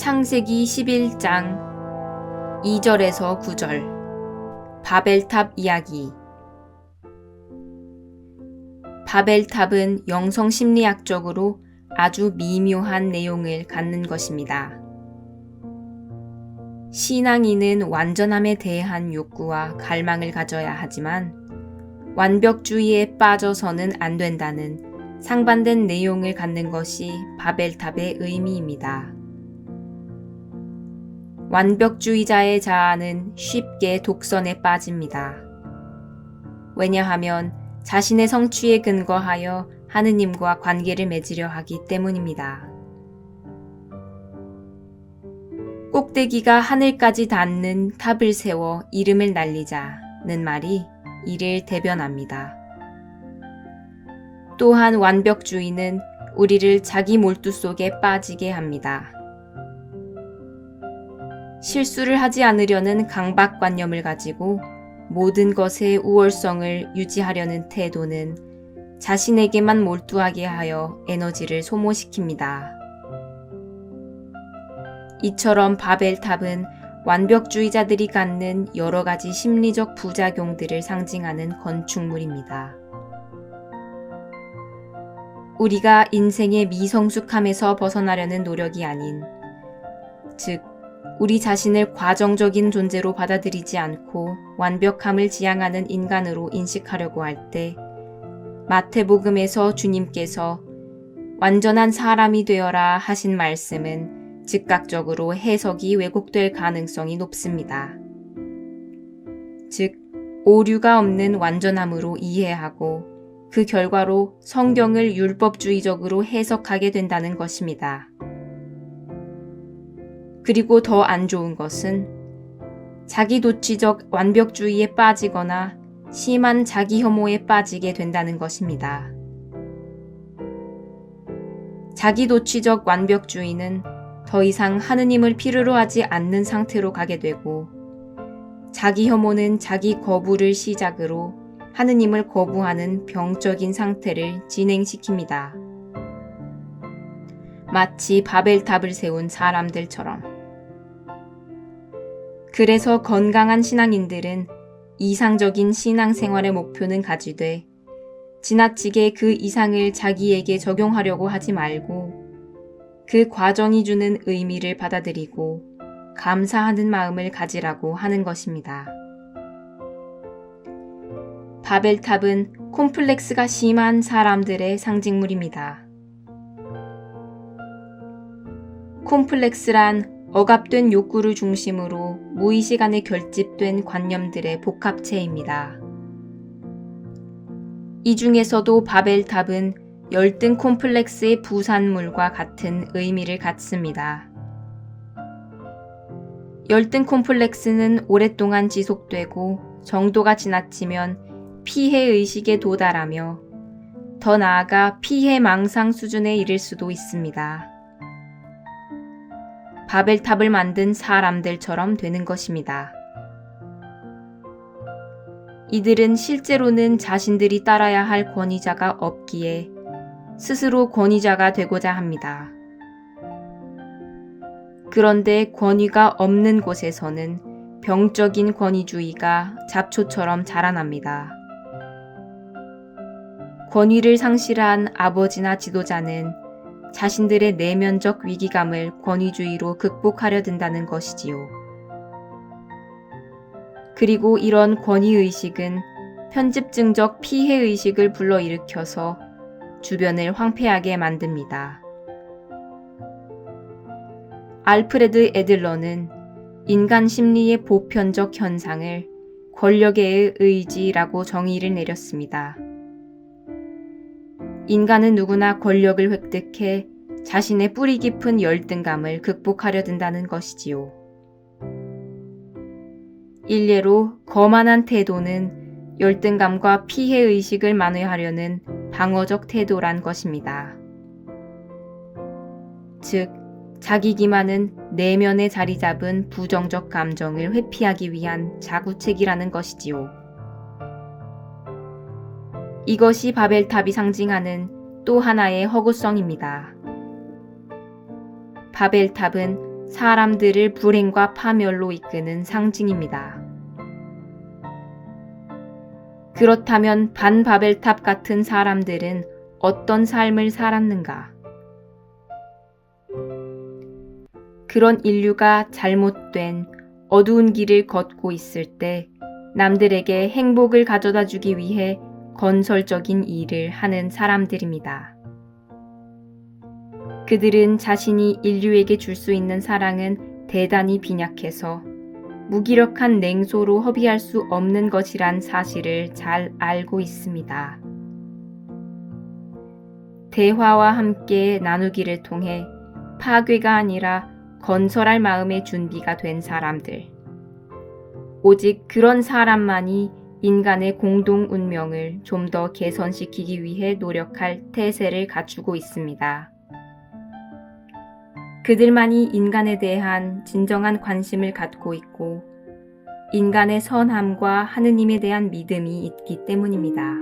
창세기 11장 2절에서 9절 바벨탑 이야기. 바벨탑은 영성심리학적으로 아주 미묘한 내용을 갖는 것입니다. 신앙인은 완전함에 대한 욕구와 갈망을 가져야 하지만 완벽주의에 빠져서는 안 된다는 상반된 내용을 갖는 것이 바벨탑의 의미입니다. 완벽주의자의 자아는 쉽게 독선에 빠집니다. 왜냐하면 자신의 성취에 근거하여 하느님과 관계를 맺으려 하기 때문입니다. 꼭대기가 하늘까지 닿는 탑을 세워 이름을 날리자는 말이 이를 대변합니다. 또한 완벽주의는 우리를 자기 몰두 속에 빠지게 합니다. 실수를 하지 않으려는 강박관념을 가지고 모든 것의 우월성을 유지하려는 태도는 자신에게만 몰두하게 하여 에너지를 소모시킵니다. 이처럼 바벨탑은 완벽주의자들이 갖는 여러 가지 심리적 부작용들을 상징하는 건축물입니다. 우리가 인생의 미성숙함에서 벗어나려는 노력이 아닌, 즉 우리 자신을 과정적인 존재로 받아들이지 않고 완벽함을 지향하는 인간으로 인식하려고 할 때 마태복음에서 주님께서 완전한 사람이 되어라 하신 말씀은 즉각적으로 해석이 왜곡될 가능성이 높습니다. 즉, 오류가 없는 완전함으로 이해하고 그 결과로 성경을 율법주의적으로 해석하게 된다는 것입니다. 그리고 더 안 좋은 것은 자기도취적 완벽주의에 빠지거나 심한 자기혐오에 빠지게 된다는 것입니다. 자기도취적 완벽주의는 더 이상 하느님을 필요로 하지 않는 상태로 가게 되고, 자기혐오는 자기 거부를 시작으로 하느님을 거부하는 병적인 상태를 진행시킵니다. 마치 바벨탑을 세운 사람들처럼. 그래서 건강한 신앙인들은 이상적인 신앙생활의 목표는 가지되 지나치게 그 이상을 자기에게 적용하려고 하지 말고 그 과정이 주는 의미를 받아들이고 감사하는 마음을 가지라고 하는 것입니다. 바벨탑은 콤플렉스가 심한 사람들의 상징물입니다. 콤플렉스란 억압된 욕구를 중심으로 무의식 안에 결집된 관념들의 복합체입니다. 이 중에서도 바벨탑은 열등 콤플렉스의 부산물과 같은 의미를 갖습니다. 열등 콤플렉스는 오랫동안 지속되고 정도가 지나치면 피해의식에 도달하며 더 나아가 피해망상 수준에 이를 수도 있습니다. 바벨탑을 만든 사람들처럼 되는 것입니다. 이들은 실제로는 자신들이 따라야 할 권위자가 없기에 스스로 권위자가 되고자 합니다. 그런데 권위가 없는 곳에서는 병적인 권위주의가 잡초처럼 자라납니다. 권위를 상실한 아버지나 지도자는 자신들의 내면적 위기감을 권위주의로 극복하려 든다는 것이지요. 그리고 이런 권위의식은 편집증적 피해의식을 불러일으켜서 주변을 황폐하게 만듭니다. 알프레드 애들러는 인간 심리의 보편적 현상을 권력의 의지라고 정의를 내렸습니다. 인간은 누구나 권력을 획득해 자신의 뿌리 깊은 열등감을 극복하려 든다는 것이지요. 일례로 거만한 태도는 열등감과 피해의식을 만회하려는 방어적 태도란 것입니다. 즉, 자기 기만은 내면에 자리 잡은 부정적 감정을 회피하기 위한 자구책이라는 것이지요. 이것이 바벨탑이 상징하는 또 하나의 허구성입니다. 바벨탑은 사람들을 불행과 파멸로 이끄는 상징입니다. 그렇다면 반바벨탑 같은 사람들은 어떤 삶을 살았는가? 그런 인류가 잘못된 어두운 길을 걷고 있을 때 남들에게 행복을 가져다 주기 위해 건설적인 일을 하는 사람들입니다. 그들은 자신이 인류에게 줄 수 있는 사랑은 대단히 빈약해서 무기력한 냉소로 허비할 수 없는 것이란 사실을 잘 알고 있습니다. 대화와 함께 나누기를 통해 파괴가 아니라 건설할 마음의 준비가 된 사람들. 오직 그런 사람만이 인간의 공동 운명을 좀 더 개선시키기 위해 노력할 태세를 갖추고 있습니다. 그들만이 인간에 대한 진정한 관심을 갖고 있고 인간의 선함과 하느님에 대한 믿음이 있기 때문입니다.